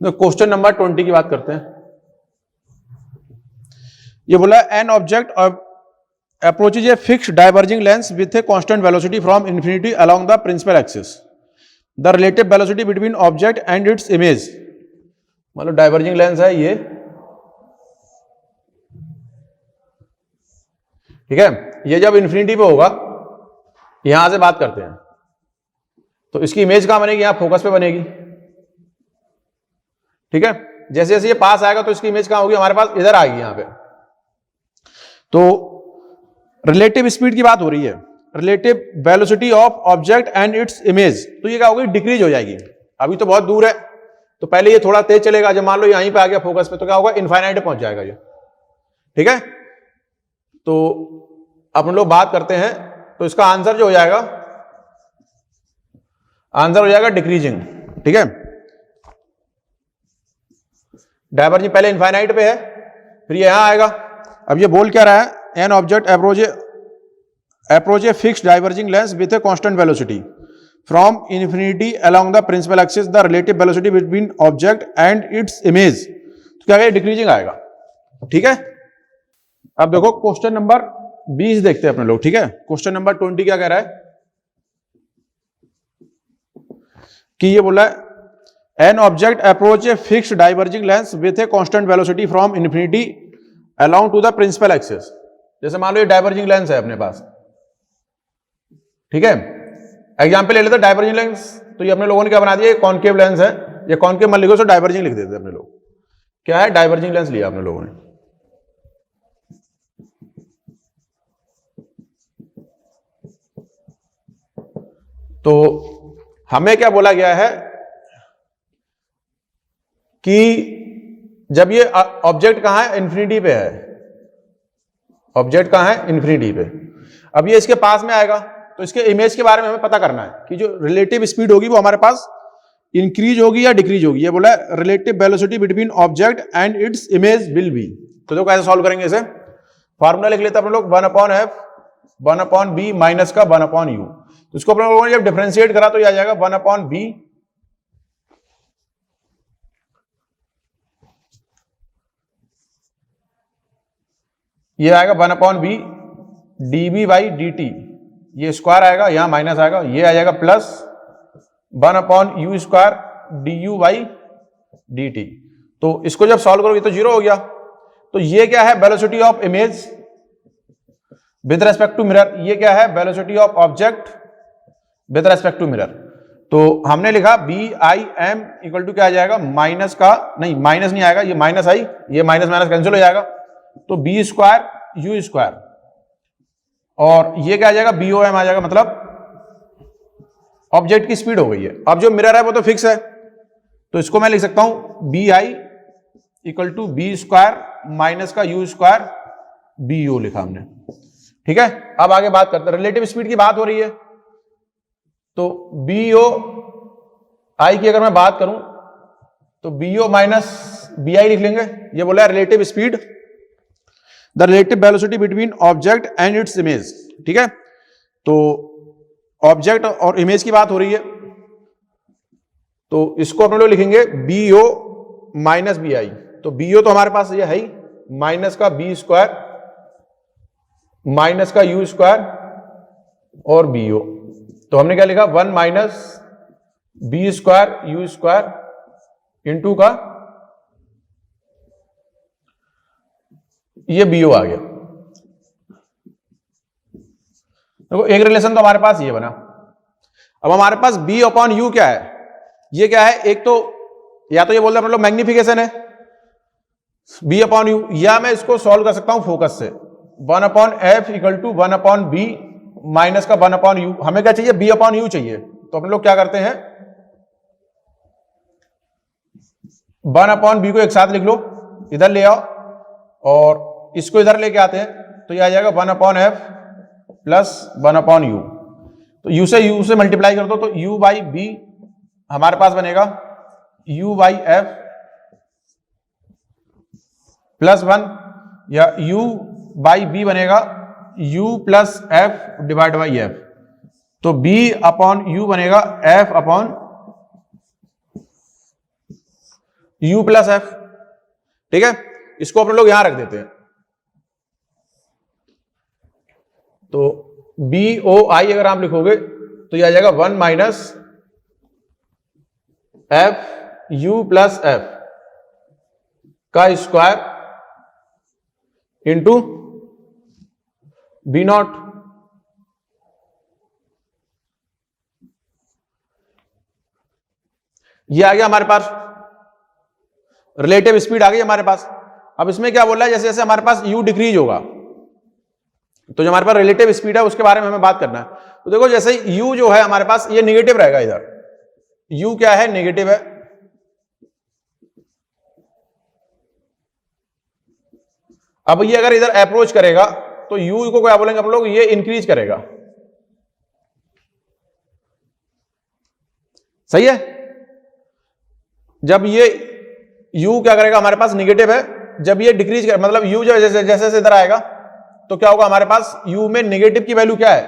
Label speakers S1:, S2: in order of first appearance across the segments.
S1: तो question number 20 की बात करते हैं। ये बोला an object approaches a fixed diverging lens with a constant velocity from infinity along the principal axis. The relative velocity between object and its image, मतलब diverging lens है ये, ठीक है। ये जब इन्फिनिटी पे होगा, यहां से बात करते हैं, तो इसकी इमेज कहां बनेगी? यहां फोकस पे बनेगी, ठीक है। जैसे जैसे ये पास आएगा तो इसकी इमेज कहां होगी? हमारे पास इधर आएगी यहां पे। तो रिलेटिव स्पीड की बात हो रही है, relative velocity of object and its image, तो ये क्या होगी? डिक्रीज हो जाएगी। अभी तो बहुत दूर है, तो पहले ये थोड़ा तेज चलेगा, जब मान लो यहीं पे आ गया फोकस पे, तो क्या होगा? इनफाइनाइट पे पहुंच जाएगा ये, ठीक है। तो अपन लोग बात करते हैं, तो इसका आंसर जो हो जाएगा, आंसर हो जाएगा डिक्रीजिंग, ठीक है। डाइवर्जिंग पहले इनफाइनाइट पे है, फिर यहां आएगा। अब ये बोल क्या रहा है? An object approach a fixed diverging lens with a constant velocity from infinity along the principal axis, the relative velocity between object and its image, तो क्या है? डिक्रीजिंग आएगा, ठीक है। अब देखो क्वेश्चन नंबर 20 देखते हैं अपने लोग, ठीक है। क्वेश्चन नंबर 20 क्या कह रहा है कि ये बोला है an object approach a fixed diverging lens with a constant velocity from infinity along to the principal axis. जैसे मान लो ये डाइवर्जिंग लेंस है अपने पास, ठीक है। एग्जांपल ले लेते हैं डाइवर्जिंग लेंस, तो ये अपने लोगों ने क्या बना दिया? कॉनकेव लेंस है, ये कॉनकेव मत लिखो, सो डाइवर्जिंग लिख देते अपने लोग। क्या है? डाइवर्जिंग लेंस लिया अपने लोगों ने। तो हमें क्या बोला गया है कि जब ये ऑब्जेक्ट कहां है? इन्फिनिटी पे है। ऑब्जेक्ट कहां है? इन्फिनिटी पे। अब ये इसके पास में आएगा, तो इसके इमेज के बारे में हमें पता करना है कि जो रिलेटिव स्पीड होगी वो हमारे पास इंक्रीज होगी या डिक्रीज होगी। ये बोला relative velocity between object and its image will be. तो देखो कैसे सॉल्व करेंगे इसे। फॉर्मूला लिख लेते हैं अपने लोग, 1/f 1/b माइनस का 1/u। तो इसको अपने लोगों ने जब डिफरेंशिएट करा तो ये आ जाएगा 1/b ये आएगा 1/b db बाई dt, ये स्क्वायर आएगा, यहां माइनस आएगा, ये आ जाएगा plus 1/u square du by dt। तो इसको जब सॉल्व करोगे तो जीरो हो गया। तो ये क्या है? Velocity of image with respect to mirror. ये क्या है? Velocity of object with respect to mirror. तो हमने लिखा BIM इक्वल टू क्या आ जाएगा? माइनस का, नहीं माइनस नहीं आएगा, ये माइनस आई, ये माइनस माइनस कैंसिल हो जाएगा, तो b स्क्वायर u स्क्वायर, और ये क्या आ जाएगा? BOM आ जाएगा, मतलब ऑब्जेक्ट की स्पीड हो गई है। अब जो मिरर है वो तो फिक्स है, तो इसको मैं लिख सकता हूं BI equal to b square minus का u स्क्वायर BO लिखा हमने, ठीक है। अब आगे बात करते हैं, रिलेटिव स्पीड की बात हो रही है, तो BOI की अगर मैं बात करूं तो BO माइनस BI लिख लेंगे। ये बोला है relative speed, the relative velocity between object and its image, ठीक है। तो ऑब्जेक्ट और इमेज की बात हो रही है, तो इसको अपने लोग लिखेंगे BO माइनस BI। तो BO तो हमारे पास ये है ही, माइनस का b स्क्वायर माइनस का u स्क्वायर और BO। तो हमने क्या लिखा? 1 minus b square u square into का ये BO आ गया। देखो एक रिलेशन तो हमारे पास ये बना। अब हमारे पास B/u क्या है? ये क्या है? एक तो या तो ये बोलते हैं मतलब मैग्निफिकेशन है B/u, या मैं इसको सॉल्व कर सकता हूं फोकस से, 1/f equal to 1/b minus का 1/u। हमें क्या चाहिए? B/u चाहिए। तो अपने लोग क्या करते हैं, 1/b को एक साथ लिख लो, इधर ले आओ, और इसको इधर लेके आते हैं, तो ये आ जाएगा 1/f प्लस 1/u। तो u से मल्टीप्लाई कर दो, तो u बाई b हमारे पास बनेगा u बाई f प्लस 1, या u बाई b बनेगा u plus f divide by f। तो B/u बनेगा f upon u plus F. ठीक है, इसको अपन लोग यहां रख देते हैं। तो बी ओ आई अगर आप लिखोगे तो यह आ जाएगा 1 minus F you plus F का स्क्वायर इंटू बी नॉट। ये आ गया हमारे पास, रिलेटिव स्पीड आ गई हमारे पास। अब इसमें क्या बोल रहा है, जैसे जैसे हमारे पास u डिक्रीज होगा तो जो हमारे पास रिलेटिव स्पीड है उसके बारे में हमें बात करना है। तो देखो जैसे u जो है हमारे पास ये निगेटिव रहेगा, इधर u क्या है, नेगेटिव है। अब ये अगर इधर अप्रोच करेगा तो u को क्या बोलेंगे हम लोग, ये इंक्रीज करेगा। सही है, जब ये u क्या करेगा हमारे पास निगेटिव है, जब ये डिक्रीज कर मतलब u जब जैसे जैसे इधर आएगा तो क्या होगा हमारे पास, u में नेगेटिव की वैल्यू क्या है,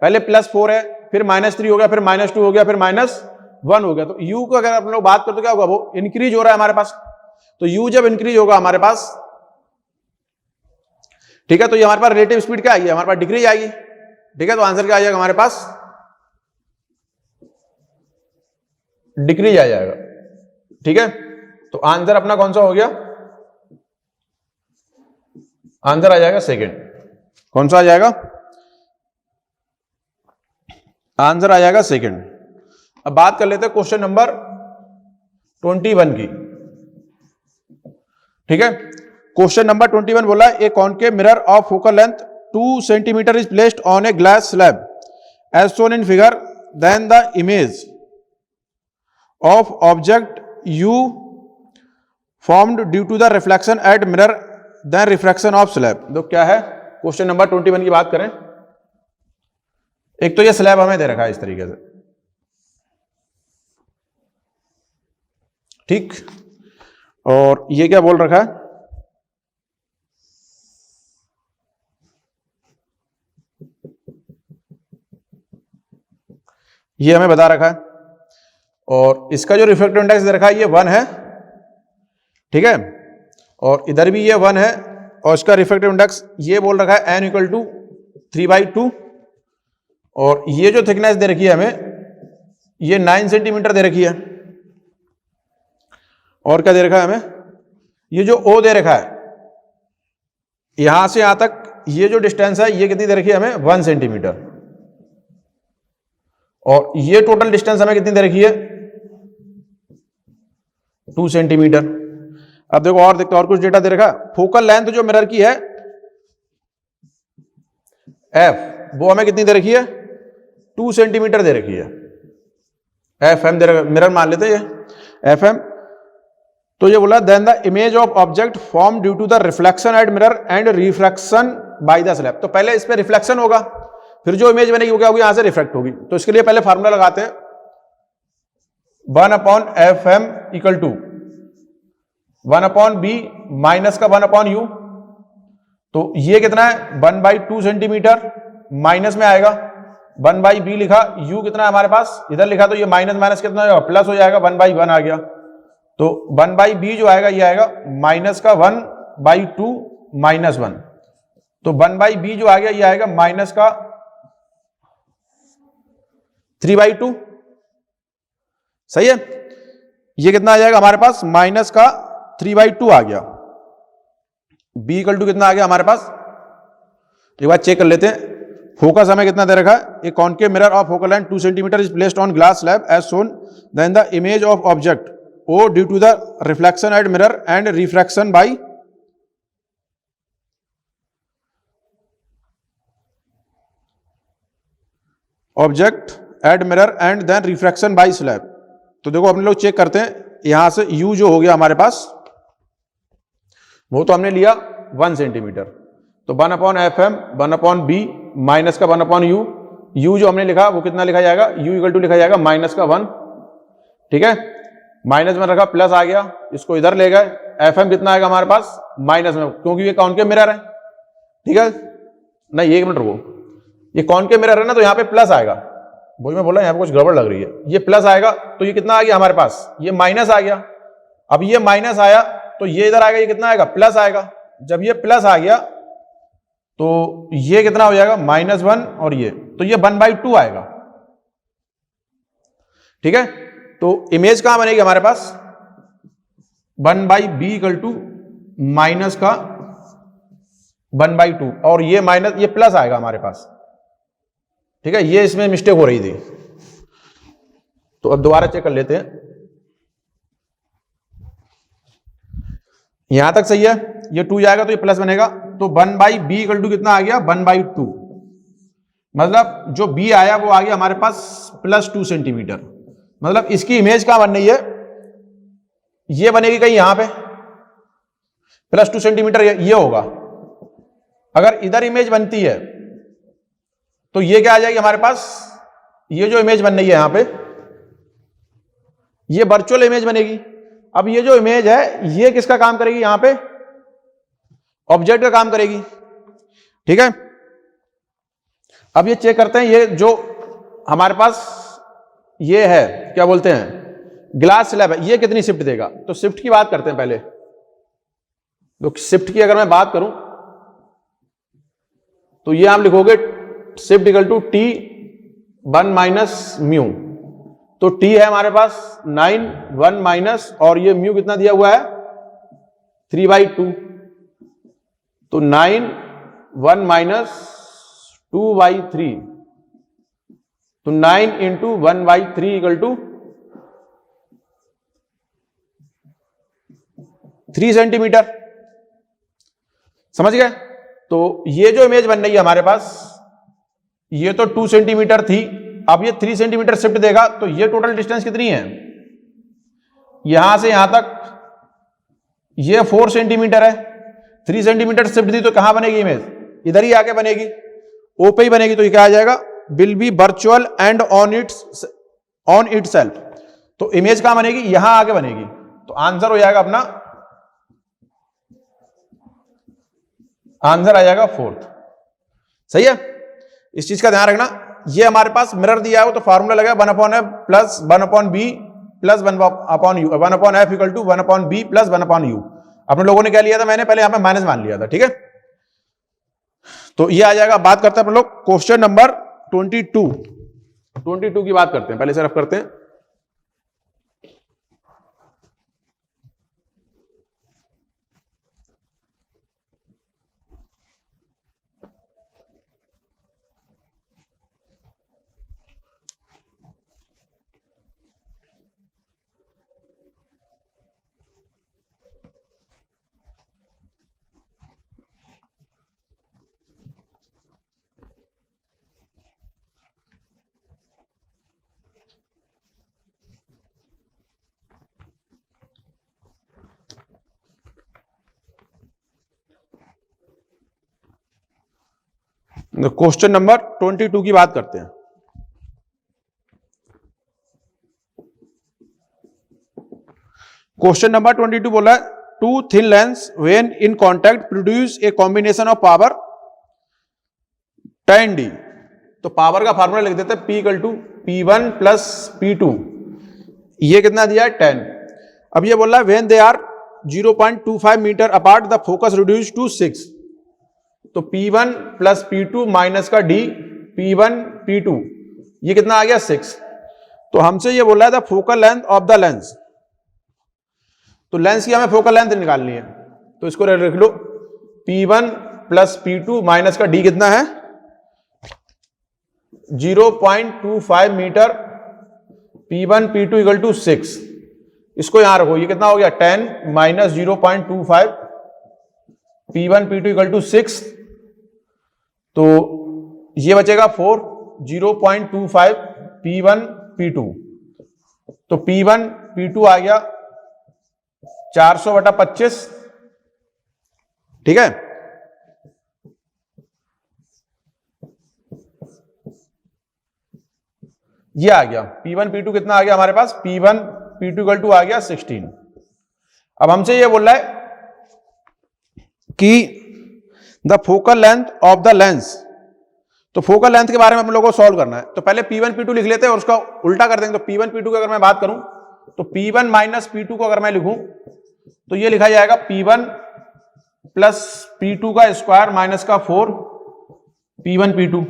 S1: पहले +4 है, फिर -3 हो गया, फिर -2 हो गया, फिर -1 हो गया। तो u को अगर हम लोग बात करते तो क्या होगा, वो इंक्रीज हो रहा है हमारे पास। तो u जब इंक्रीज होगा हमारे पास, ठीक है, तो ये हमारे पास रिलेटिव स्पीड क्या आएगी, हमारे पास डिक्रीज आएगी। ठीक है, तो आंसर क्या आ जाएगा हमारे पास, डिक्रीज आ जाएगा। ठीक है, तो आंसर अपना कौन सा हो गया, आंसर आ जाएगा सेकंड। कौन सा आ जाएगा, आंसर आ जाएगा सेकंड। अब बात कर लेते हैं क्वेश्चन नंबर 21 की। ठीक है, क्वेश्चन नंबर 21 बोला, a concave mirror of focal length 2 centimetre is placed on a glass slab as shown in figure, then the image of object u formed due to the reflection at mirror then refraction of slab। तो क्या है question number 21 की बात करें, एक तो ये slab हमें दे रखा है इस तरीके से, ठीक, और ये क्या बोल रखा है, ये हमें बता रखा है, और इसका जो रिफ्रैक्टिव इंडेक्स दे रखा है ये 1 है। ठीक है, और इधर भी ये 1 है, और इसका रिफ्रैक्टिव इंडेक्स ये बोल रखा है n = 3/2, और ये जो थिकनेस दे रखी है हमें ये 9 सेंटीमीटर दे रखी है। और क्या दे रखा है हमें, ये जो O दे रखा है यहां से यहां तक ये जो डिस्टेंस है ये कितनी दे रखी है हमें, 1 सेंटीमीटर, और ये टोटल डिस्टेंस हमें कितनी दे रखी है, 2 सेंटीमीटर। अब देखो और देखते और कुछ डेटा दे रखा, फोकल लेंथ जो मिरर की है f, वो हमें कितनी दे रखी है, 2 सेंटीमीटर दे रखी है। FM दे रखा, मिरर मान लेते हैं ये FM। तो ये बोला, then the image of object form due to the reflection at mirror and refraction by the slab. तो पहले इस पे रिफ्लेक्शन होगा, फिर जो इमेज बनेगी वो क्या होगी, यहां से रिफ्लेक्ट होगी। तो इसके लिए पहले फार्मूला लगाते हैं, 1/FM = 1/B माइनस का 1/U। तो ये कितना है, 1/2 सेंटीमीटर, माइनस में आएगा 1/B लिखा, U कितना है हमारे पास, इधर लिखा, तो ये माइनस माइनस कितना होगा, प्लस हो जाएगा, 1/1 आ गया। तो 1/B जो आएगा ये आएगा माइनस का 1/2 -1। तो 1/B जो आ गया ये आएगा माइनस का 3/2। सही है, ये कितना आ जाएगा हमारे पास, माइनस का 3/2 आ गया। B = कितना आ गया हमारे पास, एक बार चेक कर लेते हैं। फोकस हमें कितना दे रखा है, a concave mirror of focal length 2 centimetre is placed on glass slab as shown, then the image of object O due to the reflection at mirror and refraction by object at mirror and then refraction by slab. तो देखो अपने लोग check करते हैं, यहां से U जो हो गया हमारे पास, वो तो हमने लिया 1 सेंटीमीटर, तो 1/FM 1/B माइनस का 1/U। U जो हमने लिखा वो कितना लिखा जाएगा, U = लिखा जाएगा माइनस का 1। ठीक है, माइनस में रखा, प्लस आ गया, इसको इधर ले गए, FM कितना आएगा हमारे पास, माइनस में, क्योंकि ये कॉनकेव मिरर है। ठीक है, नहीं 1 मिनट रुको, ये कॉनकेव मिरर है ना, तो यहाँ पे प्लस आएगा, वही मैं बोला यहाँ पे कुछ गड़बड़ लग रही है, ये प्लस आएगा, तो ये कितना आ गया हमारे पास, ये माइनस आ गया। अब ये माइनस आया तो ये इधर आएगा, ये कितना आएगा, प्लस आएगा। जब ये प्लस आ गया तो ये कितना हो जाएगा, -1, और ये तो ये 1/2 आएगा। ठीक है, तो इमेज कहां बनेगी हमारे पास, 1/b इक्वल टू माइनस का 1/2, और ये माइनस, ये प्लस आएगा हमारे पास। ठीक है, ये इसमें मिस्टेक हो रही थी, तो अब दोबारा चेक कर लेते हैं। यहां तक सही है, ये 2 जाएगा तो ये प्लस बनेगा, तो 1/b इक्वल टू कितना आ गया, 1/2। मतलब जो b आया वो आ गया हमारे पास +2 सेंटीमीटर। मतलब इसकी इमेज कहां बन रही है, ये बनेगी कहीं यहां पे, +2 सेंटीमीटर ये होगा। अगर इधर इमेज बनती है तो ये क्या आ जाएगी हमारे पास, ये जो इमेज बन रही है यहां पे, ये वर्चुअल इमेज बनेगी। अब ये जो इमेज है ये किसका काम करेगी, यहां पे ऑब्जेक्ट का काम करेगी। ठीक है, अब ये चेक करते हैं, ये जो हमारे पास ये है क्या बोलते हैं, ग्लास स्लैब है, ये कितनी शिफ्ट देगा। तो शिफ्ट की बात करते हैं पहले। तो शिफ्ट की अगर मैं बात करूं तो ये आप लिखोगे shift equal to T1 minus mu. तो T है हमारे पास 9, 1 माइनस, और ये म्यू कितना दिया हुआ है, 3/2। तो 9, 1 माइनस 2/3, तो 9 इंटू 1/3 इक्वल टू 3 सेंटीमीटर। समझ गए। तो ये जो इमेज बन रही है हमारे पास, ये तो 2 सेंटीमीटर थी, अब ये 3 सेंटीमीटर शिफ्ट देगा, तो ये टोटल डिस्टेंस कितनी है, यहां से यहां तक ये 4 सेंटीमीटर है। 3 सेंटीमीटर शिफ्ट दी तो कहां बनेगी इमेज, इधर ही आके बनेगी, ओ पे ही बनेगी। तो ये क्या आ जाएगा, will be virtual and on itself. तो इमेज कहां बनेगी, यहां आके बनेगी। तो आंसर हो जाएगा अपना, आंसर आ जाएगा 4th। सही है, इस चीज का ध्यान रखना। ये हमारे पास मिरर दिया है, वो तो फॉर्मूला लगा 1/f plus 1/b plus 1/u, 1/f equal to 1/b plus 1/u। अपने लोगों ने क्या लिया था, मैंने पहले यहां पे माइनस मान लिया था। ठीक है, तो ये आ जाएगा। बात करते हैं अपन लोग क्वेश्चन नंबर 22 की बात करते हैं, पहले सिर्फ करते हैं। क्वेश्चन नंबर 22 की बात करते हैं। क्वेश्चन नंबर 22 बोला है, two thin lens when in contact produce a combination of power 10D। तो पावर का फार्मूला लिख देते हैं, P equal to P1 plus P2। ये कितना दिया है, 10। अब ये बोल रहा है when they are 0.25 metre apart the focus reduce to 6। तो P1 प्लस P2 माइनस का D, P1 P2, ये कितना आ गया, 6। तो हमसे ये बोल रहा है the focal length of the lens. तो लेंस की हमें फोकल लेंथ निकालनी है, तो इसको लिख लो, P1 प्लस P2 माइनस का D कितना है, 0.25 metre, P1 P2 equal to 6। इसको यहां रखो, ये कितना हो गया, 10 minus 0.25, P1 P2 equal to 6। तो ये बचेगा 4, 0.25 P1 P2। तो P1 P2 आ गया 400/25। ठीक है, ये आ गया P1 P2 कितना आ गया हमारे पास, P1 P2 इक्वल टू आ गया 16। अब हमसे ये बोल रहा है कि the focal length of the lens. तो फोकल लेंथ के बारे में हम लोगों को सॉल्व करना है, तो पहले P1 P2 लिख लेते हैं और उसका उल्टा कर देंगे। तो P1 P2 की अगर मैं बात करूं तो P1 माइनस P2 को अगर मैं लिखूं तो ये लिखा जाएगा P1 प्लस P2 का स्क्वायर माइनस का 4 P1 P2।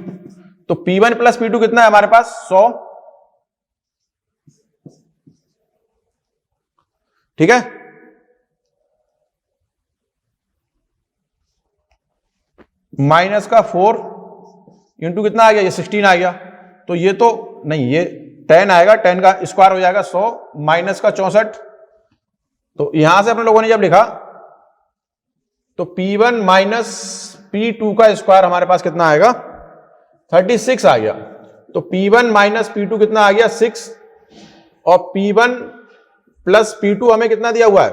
S1: तो P1 प्लस P2 कितना है हमारे पास 100, ठीक है। माइनस का 4 इंटू कितना आ गया, ये 16 आ गया। तो ये तो नहीं, ये 10 आएगा, 10 का स्क्वायर हो जाएगा 100 माइनस का 64। तो यहां से अपने लोगों ने जब लिखा तो P1 माइनस P2 का स्क्वायर हमारे पास कितना आएगा 36 आ गया। तो P1 माइनस P2 कितना आ गया 6, और P1 प्लस P2 हमें कितना दिया हुआ है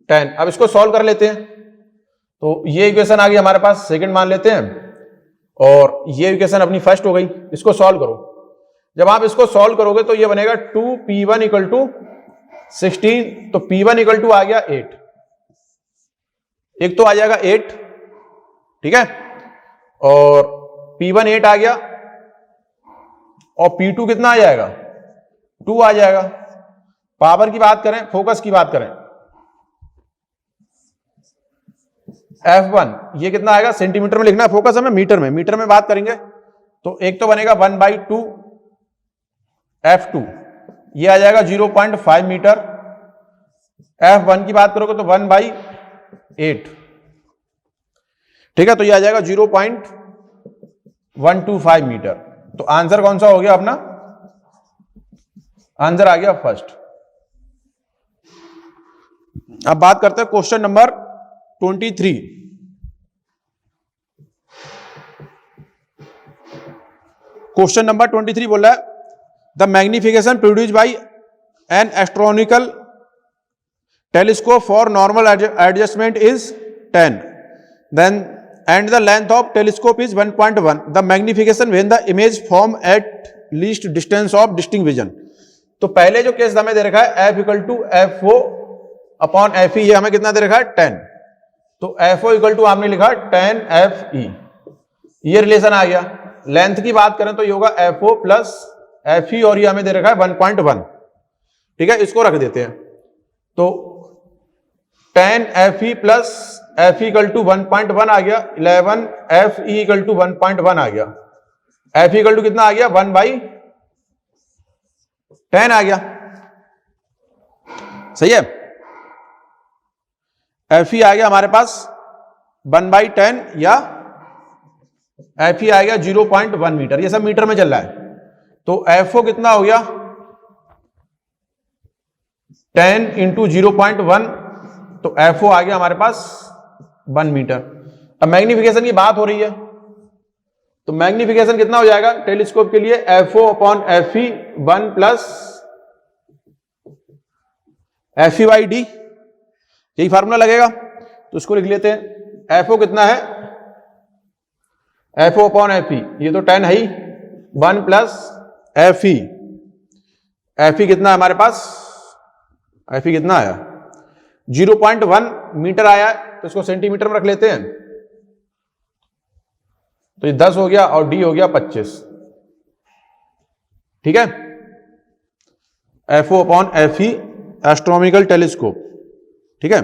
S1: 10। अब इसको सॉल्व कर लेते हैं। तो ये इक्वेशन आ गई हमारे पास, सेकंड मान लेते हैं, और ये इक्वेशन अपनी फर्स्ट हो गई। इसको सॉल्व करो। जब आप इसको सॉल्व करोगे तो ये बनेगा 2P1 इक्वल टू 16। तो P1 इक्वल टू आ गया 8, एक तो आ जाएगा 8, ठीक है, और P1 8 आ गया, और P2 कितना आ जाएगा 2 आ जाएगा। पावर की बात करें, फोकस की बात करें, F1 ये कितना आएगा, सेंटीमीटर में लिखना है, फोकस हमें मीटर में बात करेंगे। तो एक तो बनेगा 1/2 F2, ये आ जाएगा 0.5 मीटर। F1 की बात करोगे तो 1/8, ठीक है, तो ये आ जाएगा 0.125 मीटर। तो आंसर कौन सा हो गया अपना, आंसर आ गया फर्स्ट। अब बात करते हैं क्वेश्चन नंबर 23। क्वेश्चन नंबर 23 बोल रहा है the magnification produce by an astronomical telescope for normal adjustment is 10, then and the length of telescope is 1.1, the magnification when the image form at least distance of distinct vision. तो पहले जो case हमें दे रखा है F equal to FO upon FE, ये हमें कितना दे रखा है 10। तो FO इक्वल टू आपने लिखा 10 FE, ये रिलेशन आ गया। लेंथ की बात करें तो ये होगा FO प्लस FE, और ये हमें दे रखा है 1.1, ठीक है, इसको रख देते हैं। तो 10 FE plus FE equal to 1.1 आ गया, 11 FE इक्वल टू 1.1 आ गया। FE इक्वल टू कितना आ गया 1/10 आ गया, सही है। FE आ गया हमारे पास 1/10, या FE आ गया 0.1 मीटर, ये सब मीटर में चल रहा है। तो FO कितना हो गया 10 इंटू 0.1, तो FO आ गया हमारे पास 1 मीटर। अब मैग्निफिकेशन की बात हो रही है, तो मैग्निफिकेशन कितना हो जाएगा टेलीस्कोप के लिए, FO upon FE 1 plus FE/D, यही फार्मूला लगेगा। तो इसको लिख लेते हैं। FO कितना है, FO अपॉन FE, ये तो 10 है ही, 1 प्लस FE। FE कितना है हमारे पास, FE कितना आया 0.1 मीटर आया है, तो इसको सेंटीमीटर में रख लेते हैं। तो ये 10 हो गया, और D हो गया 25, ठीक है। FO upon FE astronomical telescope, ठीक है।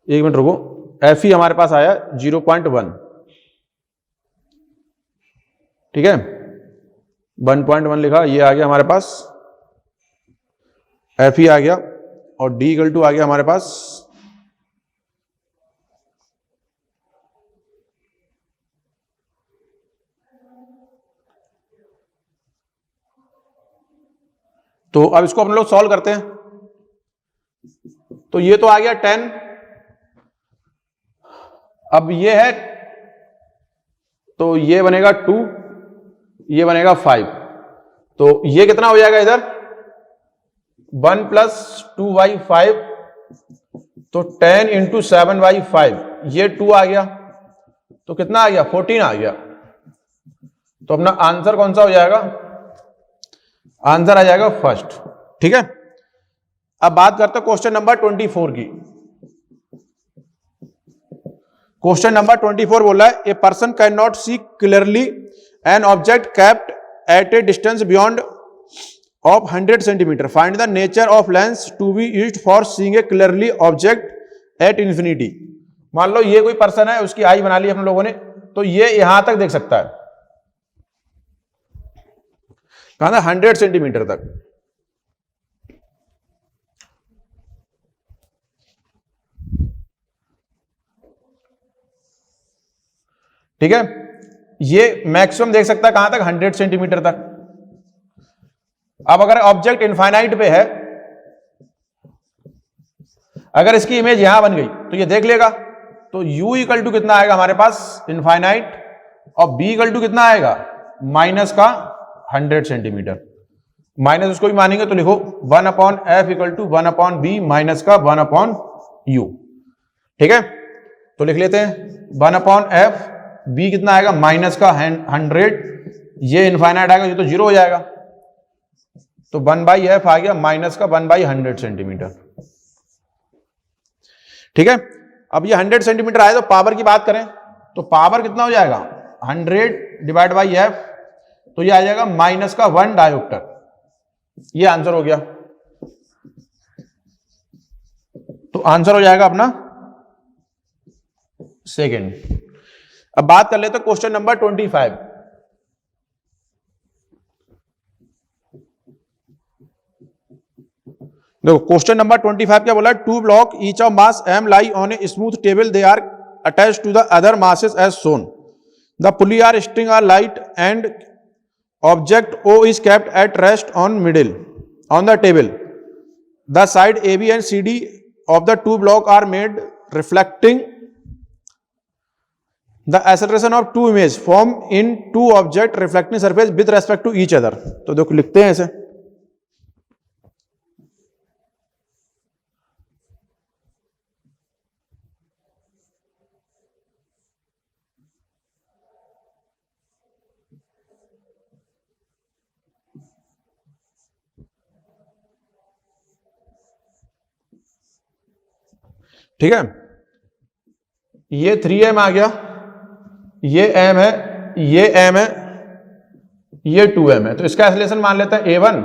S1: एक मिनट रुको, FE हमारे पास आया 0.1, ठीक है, 1.1 लिखा, ये आ गया हमारे पास, FE आ गया, और D इक्वल टू आ गया हमारे पास तो अब इसको हम लोग सॉल्व करते हैं। तो ये तो आ गया 10, अब ये है, तो ये बनेगा 2, ये बनेगा 5, तो ये कितना हो जाएगा इधर 1 प्लस 2/5, तो 10 इंटू 7/5, ये 2 आ गया, तो कितना आ गया 14 आ गया। तो अपना आंसर कौन सा हो जाएगा, आंसर आ जाएगा फर्स्ट, ठीक है। अब बात करते हैं क्वेश्चन नंबर 24 की। क्वेश्चन नंबर 24 बोला है a person can not see clearly an object kept at a distance beyond of 100 centimetre, find the nature of lens to be used for seeing a clearly object at infinity. मान लो ये कोई person है, उसकी आई बना ली हम लोगों ने, तो ये यहां तक देख सकता है, कहां था 100 सेंटीमीटर तक। ठीक है, ये मैक्सिमम देख सकता है कहां तक, 100 सेंटीमीटर तक। अब अगर ऑब्जेक्ट इनफाइनाइट पे है, अगर इसकी इमेज यहां बन गई तो ये देख लेगा, तो u इक्वल टू कितना आएगा हमारे पास, इनफाइनाइट, और b इक्वल टू कितना आएगा, माइनस का 100 सेंटीमीटर। माइनस उसको भी मानेंगे तो लिखो 1/f equal to 1/b minus का 1/u। ठीक है, तो लिख लेते हैं 1/f, b कितना आएगा, माइनस का 100, ये इनफाइनाइट आएगा, ये तो 0 हो जाएगा, तो 1/f आ गया माइनस का 1/100 सेंटीमीटर। ठीक है, अब ये 100 सेंटीमीटर आए, तो पावर की बात करें तो पावर कितना हो जाएगा, 100 डिवाइड बाई f, तो ये आ जाएगा माइनस का 1 डायोप्टर। ये आंसर हो गया, तो आंसर हो जाएगा अपना सेकेंड। अब बात कर लेते हैं क्वेश्चन नंबर 25। देखो क्वेश्चन नंबर 25 क्या बोला, 2 block each of mass m lie on a smooth table, they are attached to the other masses as shown. The pulley are string are light and object O is kept at rest on the table. The side AB and CD of the 2 block are made reflecting the acceleration of 2 images form in 2 object reflecting surface with respect to each other. तो देखो लिखते हैं ऐसे, ठीक है, ये 3m आ गया, ये m है, ये m है, ये 2m है, तो इसका एक्सेलरेशन मान लेते हैं a1,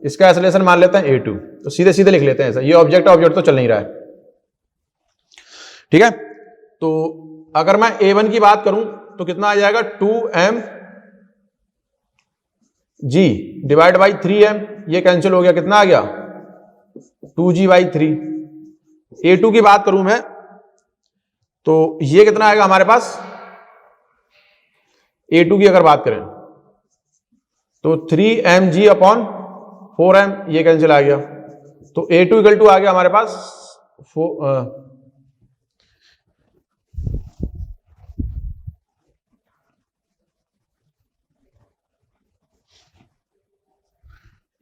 S1: इसका एक्सेलरेशन मान लेते हैं a2, तो सीधे सीधे लिख लेते हैं ऐसा। ये ऑब्जेक्ट तो चल नहीं रहा है। ठीक है, तो अगर मैं a1 की बात करूं तो कितना आ जाएगा, 2m g divide by 3m, ये कैंसिल हो गया, कितना आ गया, 2g/3। a2 की बात करूं मैं तो ये कितना आएगा हमारे पास, a2 की अगर बात करें तो 3mg/4m, ये कैंसिल आ गया, तो a2 इक्वल टू आ गया हमारे पास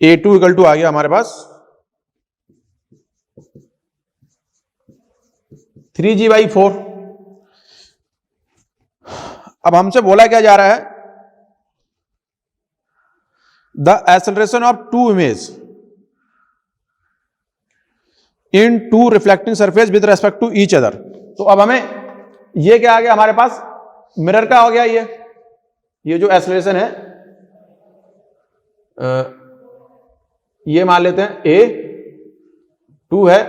S1: a2 इक्वल टू आ गया हमारे पास 3g/4। अब हमसे बोला क्या जा रहा है, the acceleration of 2 image in 2 reflecting surface with respect to each other. तो अब हमें ये क्या आ गया हमारे पास, मिरर का हो गया, ये जो एक्सेलरेशन है ये मान लेते हैं a2 है,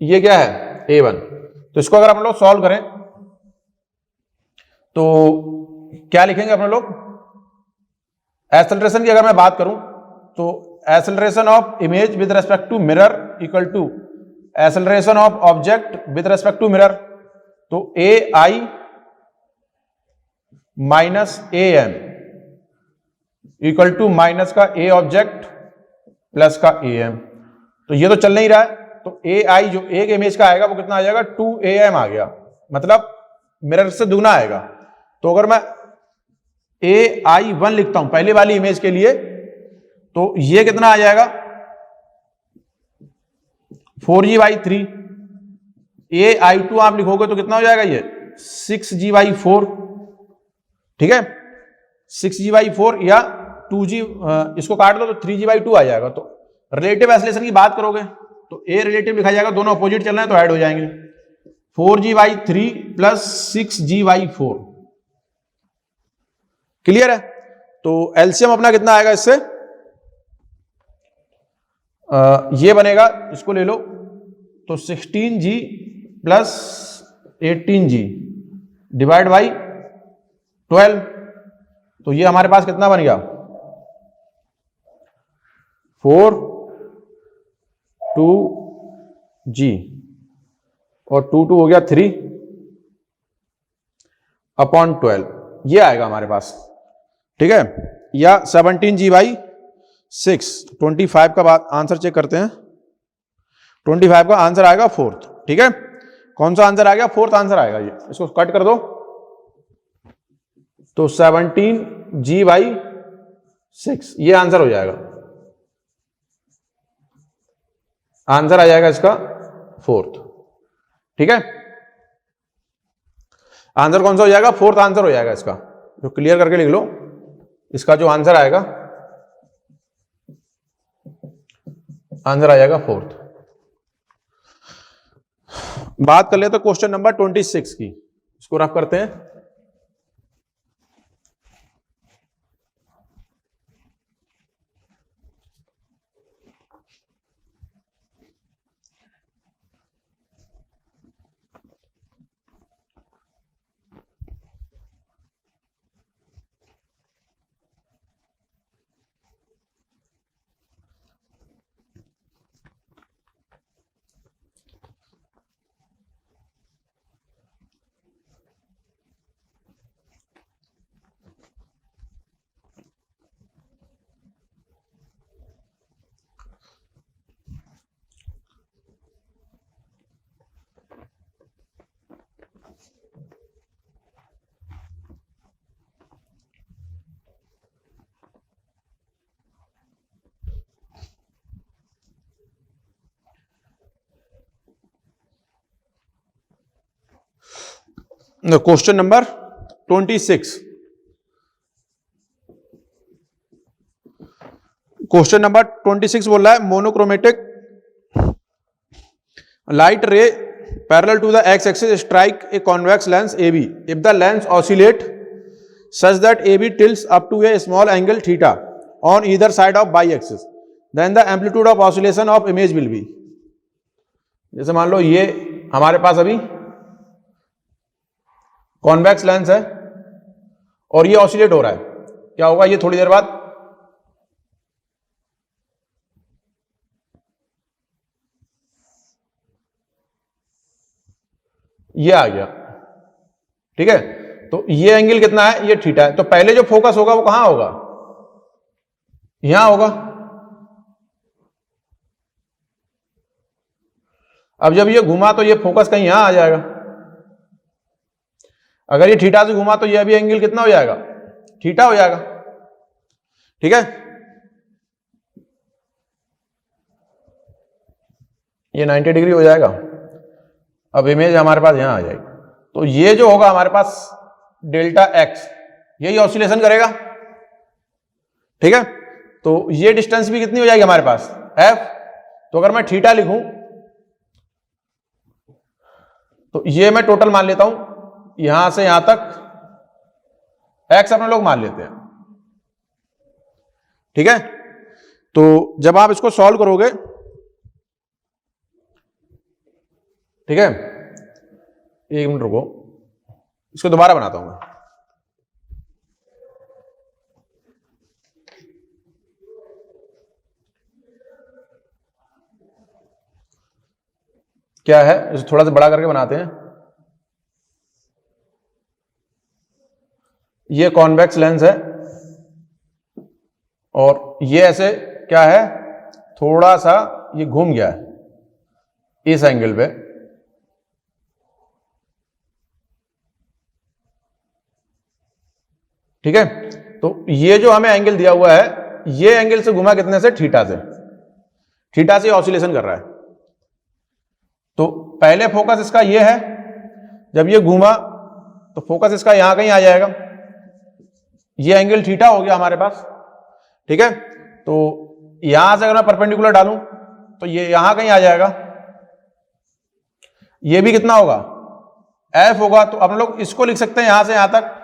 S1: ये क्या है a1। तो इसको अगर हम लोग सॉल्व करें तो क्या लिखेंगे अपन लोग, एक्सेलरेशन की अगर मैं बात करूं तो acceleration of image with respect to mirror equal to acceleration of object with respect to mirror, तो ai minus am equal to minus का a ऑब्जेक्ट प्लस का am। तो ये तो चल नहीं रहा है, तो ai जो एक इमेज का आएगा वो कितना आ जाएगा, 2am आ गया, मतलब मिरर से दुगना आएगा। तो अगर मैं ai1 लिखता हूं पहले वाली इमेज के लिए, तो ये कितना आ जाएगा 4g/3, ai2 आप लिखोगे तो कितना हो जाएगा, ये 6g/4। ठीक है, 6g/4 या 2g, इसको काट दो तो 3g/2 आ जाएगा। तो रिलेटिव एक्सेलरेशन की बात करोगे तो ए रिलेटिव लिखा जाएगा, दोनों अपोजिट चल रहे हैं तो ऐड हो जाएंगे, 4g/3 प्लस 6g/4। क्लियर है, तो एलसीएम अपना कितना आएगा इससे, ये बनेगा, इसको ले लो, तो 16G plus 18G divide by 12, तो ये हमारे पास कितना बन गया 4 2G और 2 हो गया 3/12, ये आएगा हमारे पास। ठीक है, या 17G/6, 25 का बाद आंसर चेक करते हैं। 25 का आंसर आएगा 4th। ठीक है, कौन सा आंसर आ गया 4th आंसर आएगा ये, इसको कट कर दो, तो 17G/6 ये आंसर हो जाएगा, आंसर आ जाएगा इसका 4th। ठीक है, आंसर कौन सा हो जाएगा 4th आंसर हो जाएगा इसका, जो क्लियर करके लिख लो, इसका जो आंसर आएगा, आंसर आ जाएगा 4th। बात कर लेते क्वेश्चन नंबर 26 की, इसको रफ करते हैं। क्वेश्चन नंबर 26, क्वेश्चन नंबर 26 बोल रहा है monochromatic light ray parallel to the x axis strike a convex lens AB if the lens oscillate such that AB tilts up to a small angle theta on either side of y-axis then the amplitude of oscillation of image will be। जैसे मान लो ये हमारे पास अभी convex lens है और ये oscillate हो रहा है, क्या होगा ये थोड़ी देर बाद ये आ गया। ठीक है, तो ये एंगल कितना है, ये थीटा है, तो पहले जो फोकस होगा वो कहां होगा, यहां होगा। अब जब ये घुमा तो ये फोकस कहीं यहां आ जाएगा, अगर ये थीटा से घुमा तो ये अभी एंगल कितना हो जाएगा, थीटा हो जाएगा। ठीक है, ये 90 डिग्री हो जाएगा। अब इमेज हमारे पास यहां आ जाएगी, तो ये जो होगा हमारे पास डेल्टा एक्स, यही ऑसिलेशन करेगा। ठीक है, तो ये डिस्टेंस भी कितनी हो जाएगी हमारे पास एफ, तो अगर मैं थीटा लिखूं तो ये मैं टोटल मान लेता हूं, यहां से यहां तक एक्स अपने लोग मान लेते हैं। ठीक है, तो जब आप इसको सॉल्व करोगे, ठीक है, एक मिनट रुको, इसको दोबारा बनाता हूं मैं। क्या है, इसे थोड़ा सा बड़ा करके बनाते हैं। ये कॉन्वेक्स लेंस है और ये ऐसे क्या है, थोड़ा सा ये घूम गया है इस एंगल पे। ठीक है, तो ये जो हमें एंगल दिया हुआ है, ये एंगल से घुमा कितने से, थीटा से, थीटा से ऑसिलेशन कर रहा है। तो पहले फोकस इसका ये है, जब ये घूमा तो फोकस इसका यहां कहीं आ जाएगा, ये एंगल थीटा हो गया हमारे पास। ठीक है, तो यहां से अगर मैं परपेंडिकुलर डालूं तो ये यहां कहीं आ जाएगा, ये भी कितना होगा एफ होगा। तो अपन लोग इसको लिख सकते हैं यहां से यहां तक,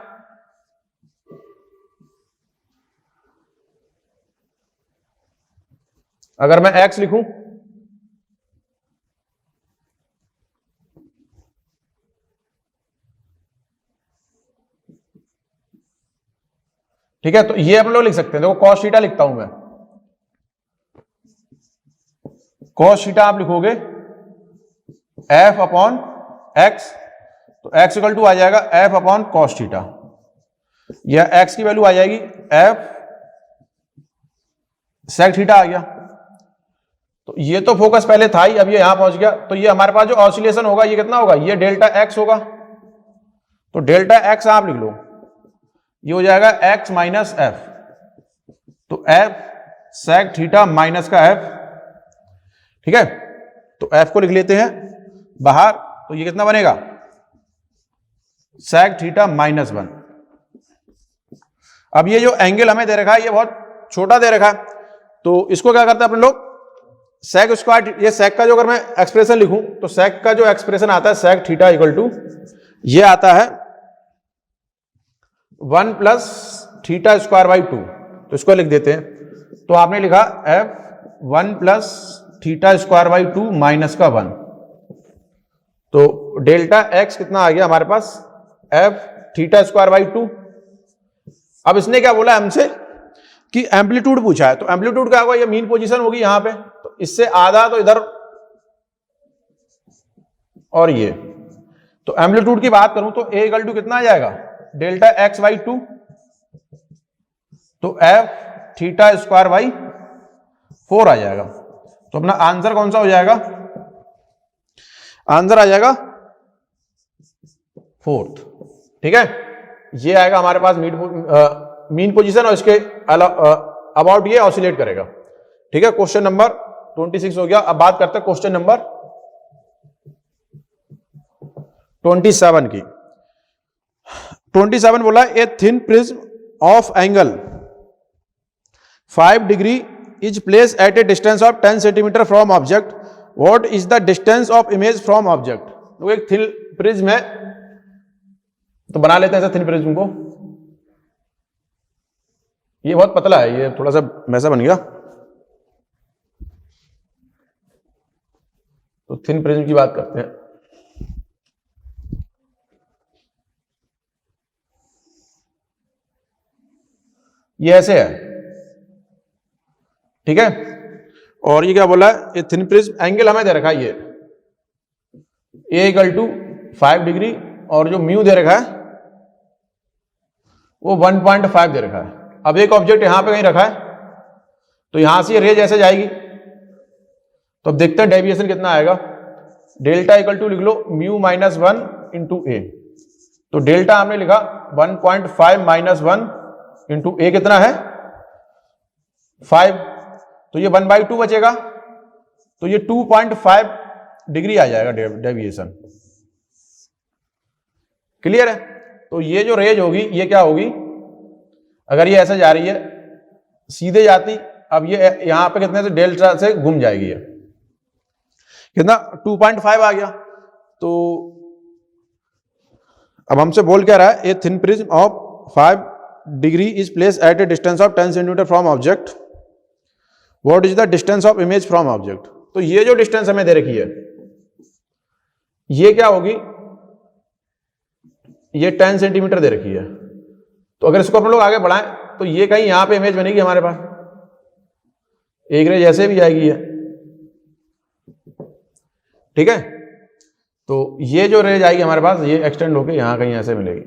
S1: अगर मैं x लिखूं, ठीक है, तो ये अपन लोग लिख सकते हैं। देखो cos थीटा लिखता हूं मैं, cos थीटा आप लिखोगे f अपॉन x, तो x इक्वल टू आ जाएगा f अपॉन cos थीटा, या x की वैल्यू आ जाएगी f sec थीटा आ गया। तो ये तो फोकस पहले था ही, अब ये यहां पहुंच गया, तो ये हमारे पास जो ऑसिलेशन होगा ये कितना होगा, ये डेल्टा x होगा। तो डेल्टा x आप लिख लो, ये हो जाएगा x माइनस एफ, तो f sec थीटा माइनस का f, ठीक है। तो f को लिख लेते हैं बाहर, तो ये कितना बनेगा, sec थीटा माइनस 1। अब ये जो एंगल हमें दे रखा है ये बहुत छोटा दे रखा है, तो इसको क्या करते हैं अपन लोग, sec स्क्वायर, ये sec का जो अगर मैं एक्सप्रेशन लिखूं तो sec का जो एक्सप्रेशन आता है sec थीटा इक्वल टू ये आता है 1 प्लस थीटा स्क्वायर बाई 2, तो इसको लिख देते हैं। तो आपने लिखा f 1 plus theta square by 2 minus का 1, तो डेल्टा x कितना आ गया हमारे पास, f थीटा स्क्वायर बाई 2। अब इसने क्या बोला हमसे कि एम्पलीट्यूड पूछा है, तो एम्पलीट्यूड क्या होगा, ये मीन पोजीशन होगी यहां पे, तो इससे आधा तो इधर और ये, तो एम्पलीट्यूड की बात करूं तो a इक्वल टू कितना आ जाएगा, डेल्टा x बाई 2, तो f थीटा स्क्वायर बाई 4 आ जाएगा। तो अपना आंसर कौन सा हो जाएगा, आंसर आ जाएगा 4th, ठीक है। ये आएगा हमारे पास मीन पोजीशन, और इसके अबाउट ये ऑसिलेट करेगा, ठीक है। क्वेश्चन नंबर 26 हो गया। अब बात करते हैं क्वेश्चन नंबर 27 की। 27 बोला, a thin prism of angle 5 degree is place at a distance of 10 centimetre from object, what is the distance of image from object. तो एक थिन प्रिज्म है, तो बना लेते हैं ऐसा थिन प्रिज्म को। ये बहुत पतला है, ये थोड़ा सा वैसा बन गया, तो थिन प्रिज्म की बात करते हैं। ये ऐसे है, ठीक है, और ये क्या बोला है, ये थिन प्रिज्म एंगल हमें दे रखा है ये a इक्वल टू 5 डिग्री, और जो म्यू दे रखा है वो 1.5 दे रखा है। अब एक ऑब्जेक्ट यहां पे कहीं रखा है, तो यहां से रेज ऐसे जाएगी, तो अब देखते हैं डेविएशन कितना आएगा। डेल्टा इक्वल टू लिख लो म्यू माइनस 1 इंटू ए, तो डेल्टा हमने लिखा 1.5 माइनस 1 इंटू ए कितना है 5, तो ये 1/2 बचेगा, तो ये 2.5 डिग्री आ जाएगा डेविएशन। क्लियर है। तो ये जो रेज होगी ये क्या होगी, अगर ये ऐसे जा रही है सीधे जाती, अब ये यहां पे कितने से डेल्टा से घूम जाएगी, ये कितना 2.5 आ गया। तो अब हमसे बोल क्या रहा है, a thin prism of 5 degree is place at a distance of 10 centimetre from object, what is the distance of image from object. तो ये जो डिस्टेंस हमें दे रखी है ये क्या होगी, ये 10 सेंटीमीटर दे रखी है, तो अगर इसको अपन लोग आगे बढ़ाएं तो ये कहीं यहां पे इमेज बनेगी हमारे पास, एक रेज ऐसे भी जाएगी है, ठीक है। तो ये जो रेज आएगी हमारे पास ये एक्सटेंड होके यहां कहीं ऐसे मिलेगी।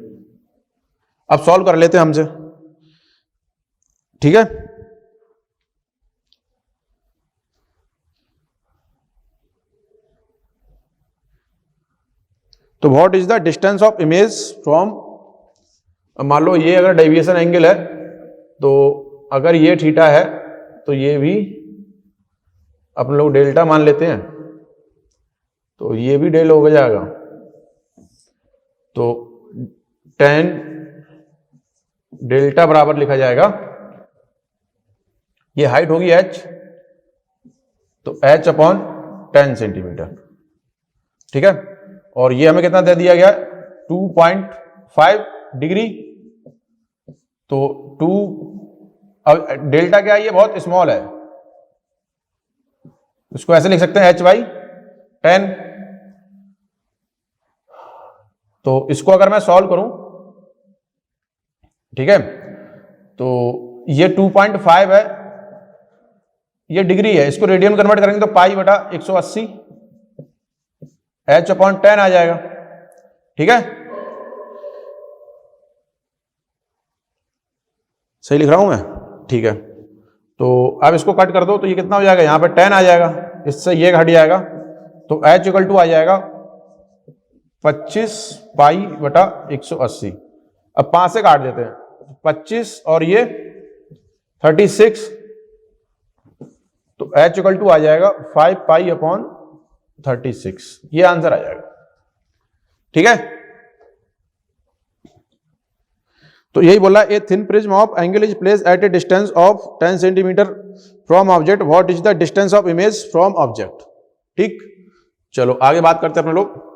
S1: अब सॉल्व कर लेते हैं हमसे, ठीक है। तो what is the distance of image from, मान लो ये अगर डेविएशन एंगल है, तो अगर ये थीटा है तो ये भी अपन लोग डेल्टा मान लेते हैं, तो ये भी डेल हो जाएगा, तो 10 डेल्टा बराबर लिखा जाएगा, ये हाइट होगी h, तो h अपॉन 10 सेंटीमीटर, ठीक है। और ये हमें कितना दे दिया गया 2.5 डिग्री, तो 2, अब डेल्टा क्या है, ये बहुत स्मॉल है, इसको ऐसे लिख सकते हैं h/10। तो इसको अगर मैं सॉल्व करूं, ठीक है, तो ये 2.5 है, ये डिग्री है, इसको रेडियन कन्वर्ट करेंगे तो π/180 h/10 आ जाएगा। ठीक है, सही लिख रहा हूं मैं? ठीक है, तो अब इसको कट कर दो तो ये कितना हो जाएगा, यहां पे 10 आ जाएगा, इससे ये घट जाएगा, तो h = आ जाएगा 25 π/180। अब 5 से काट देते हैं, 25 और ये 36, तो h = आ जाएगा 5 π/36। ये आंसर आ जाएगा। ठीक है, तो यही बोला, a thin prism of angle is placed at a distance of 10 centimetre from object, what is the distance of image from object. ठीक, चलो आगे बात करते हैं अपने लोग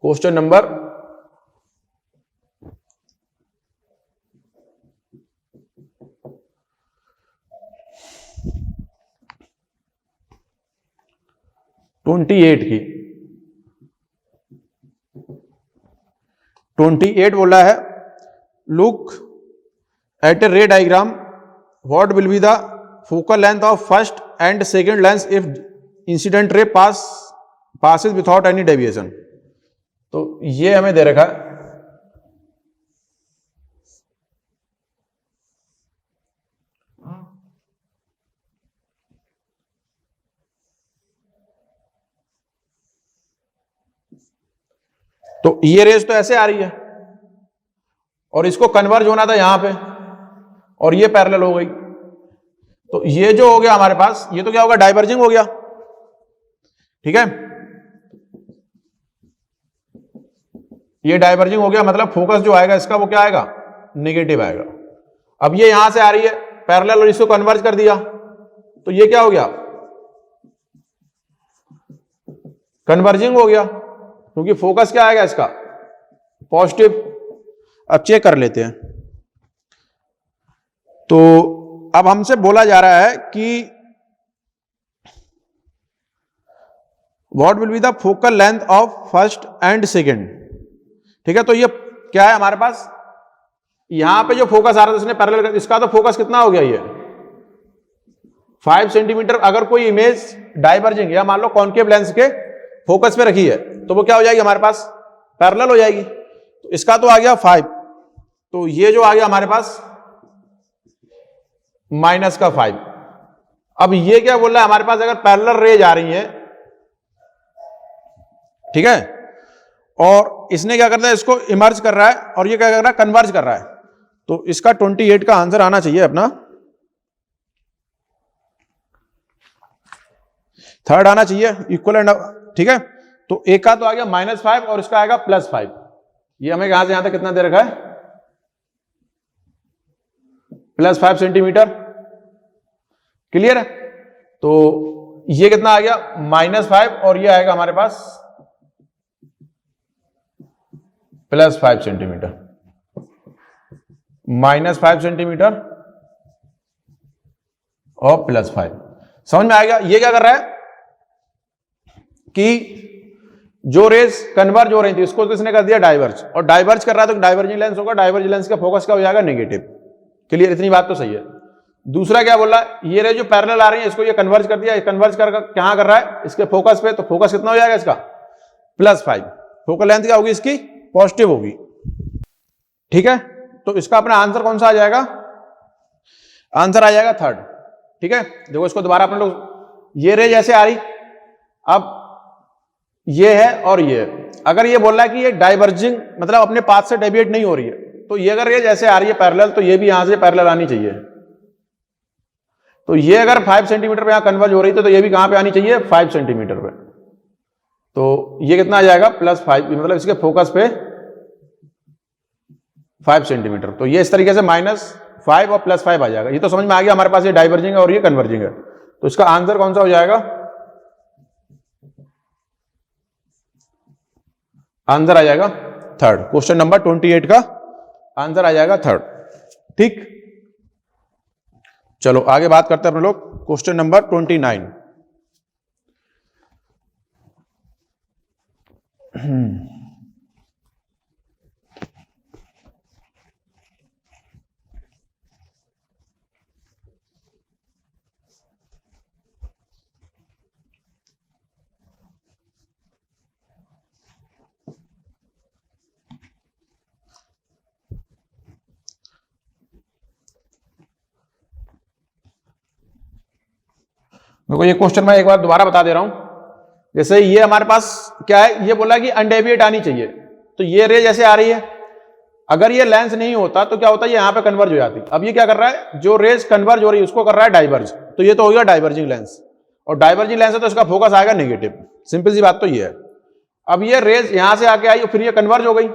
S1: क्वेश्चन नंबर 28 की। 28 बोला है, लुक एट ए रे diagram, what will be the focal length of first and second lens if incident ray passes without any deviation. तो ये हमें दे रखा है, तो ये रेस तो ऐसे आ रही है और इसको कन्वर्ज होना था यहां पे, और ये पैरेलल हो गई, तो ये जो हो गया हमारे पास, ये तो क्या होगा, डाइवर्जिंग हो गया। ठीक है, ये डाइवर्जिंग हो गया, मतलब फोकस जो आएगा इसका वो क्या आएगा, नेगेटिव आएगा। अब ये यहां से आ रही है पैरेलल और इसको कन्वर्ज कर दिया, तो ये क्या हो गया, कन्वर्जिंग हो गया, क्योंकि फोकस क्या आएगा इसका, पॉजिटिव। अब चेक कर लेते हैं, तो अब हमसे बोला जा रहा है कि what will be the focal length of first and second. ठीक है, तो ये क्या है हमारे पास, यहां पे जो फोकस आ रहा था इसने पैरेलल, इसका तो फोकस कितना हो गया, ये 5 सेंटीमीटर। अगर कोई इमेज डाइवर्जिंग या मान लो कॉन्केव लेंस के फोकस पे रखी है, तो वो क्या हो जाएगी हमारे पास, पैरेलल हो जाएगी। तो इसका तो आ गया 5, तो ये जो आ गया हमारे पास -5। अब ये क्या बोल रहा है हमारे पास, अगर पैरेलल रेज आ रही है, ठीक है, और इसने क्या करना है, इसको इमर्ज कर रहा है, और ये क्या कर रहा है, कन्वर्ज कर रहा है, तो इसका 28 का आंसर आना चाहिए अपना, थर्ड आना चाहिए, इक्वल एंड। ठीक है, तो एक का तो आ गया -5 और इसका आएगा +5। ये हमें यहां से यहां तक कितना दे रखा है, +5 सेंटीमीटर। क्लियर है, तो ये कितना आ गया, -5, और ये आएगा हमारे पास +5 सेंटीमीटर, -5 सेंटीमीटर और +5। समझ में आएगा। ये क्या कर रहा है कि जो रेस कन्वर्ज हो रही थी उसको किसने कर दिया, डाइवर्ज, और डाइवर्ज कर रहा है तो डाइवर्जिंग लेंस होगा, डाइवर्जिंग लेंस का फोकस क्या हो जाएगा, नेगेटिव। क्लियर, इतनी बात तो सही है। दूसरा क्या बोला, ये रे जो पैरेलल आ रही है इसको ये कन्वर्ज कर दिया, कन्वर्ज कर क्या कर रहा है, इसके फोकस पे, तो फोकस कितना हो जाएगा इसका, +5। फोकल लेंथ क्या होगी इसकी, पॉजिटिव होगी। ठीक है, तो इसका अपना आंसर कौन सा आ जाएगा, आंसर आ जाएगा थर्ड। ठीक है, देखो इसको दोबारा अपन लोग, ये रे जैसे आ रही, अब ये है और ये है। अगर ये बोल रहा है कि ये डाइवर्जिंग मतलब अपने पाथ से डेविएट नहीं हो रही है, तो ये अगर ये जैसे आ रही है पैरेलल, तो ये भी यहां से पैरेलल आनी चाहिए। तो ये अगर 5 सेंटीमीटर पे यहां कन्वर्ज हो रही तो ये भी कहां पे आनी चाहिए, 5 सेंटीमीटर पे। तो ये कितना आ जाएगा, +5, मतलब इसके फोकस पे 5 सेंटीमीटर। तो ये इस तरीके से -5 और +5 आ जाएगा। ये तो समझ में आ गया हमारे पास, ये डाइवर्जिंग है और ये कन्वर्जिंग है। तो इसका आंसर कौन सा हो जाएगा, आंसर आ जाएगा थर्ड। क्वेश्चन नंबर 28 का आंसर आ जाएगा थर्ड। ठीक, चलो आगे बात करते हैं अपने लोग क्वेश्चन नंबर 29। देखो ये क्वेश्चन मैं एक बार दोबारा बता दे रहा हूं। जैसे ये हमारे पास क्या है, ये बोला कि अनडेविएट आनी चाहिए, तो ये रे जैसे आ रही है, अगर ये लेंस नहीं होता तो क्या होता है, ये यहां पे कन्वर्ज हो जाती। अब ये क्या कर रहा है, जो रेज कन्वर्ज हो रही है उसको कर रहा है डाइवर्ज, तो ये तो हो गया डाइवर्जिंग लेंस, और डाइवर्जिंग लेंस है तो इसका फोकस आएगा नेगेटिव। सिंपल सी बात तो ये है। अब ये रेज यहां से आके आई, फिर ये कन्वर्ज हो गई।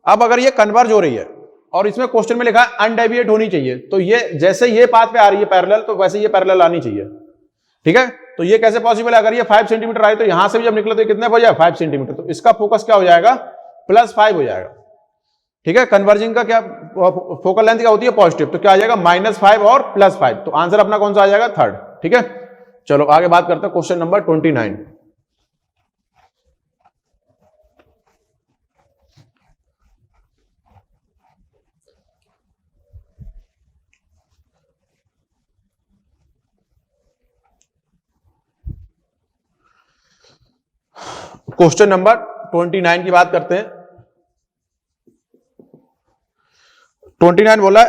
S1: अब अगर ये कन्वर्ज हो रही है और इसमें क्वेश्चन में लिखा है अनडेविएट होनी चाहिए, तो ये जैसे ये पाथ पे आ रही है पैरेलल, तो वैसे ये पैरेलल आनी चाहिए। ठीक है, तो ये कैसे पॉसिबल है, अगर ये 5 सेंटीमीटर आई तो यहां से भी जब निकले तो कितने हो जाए 5 सेंटीमीटर, तो इसका फोकस क्या हो जाएगा, +5 हो जाएगा। ठीक है, कन्वर्जिंग का क्या फोकल लेंथ क्या होती है, पॉजिटिव, तो क्या आ जाएगा -5 और +5, तो आंसर अपना कौन सा आ जाएगा, थर्ड। ठीक है, चलो आगे बात करते हैं क्वेश्चन नंबर 29। क्वेश्चन नंबर 29 की बात करते हैं। 29 बोला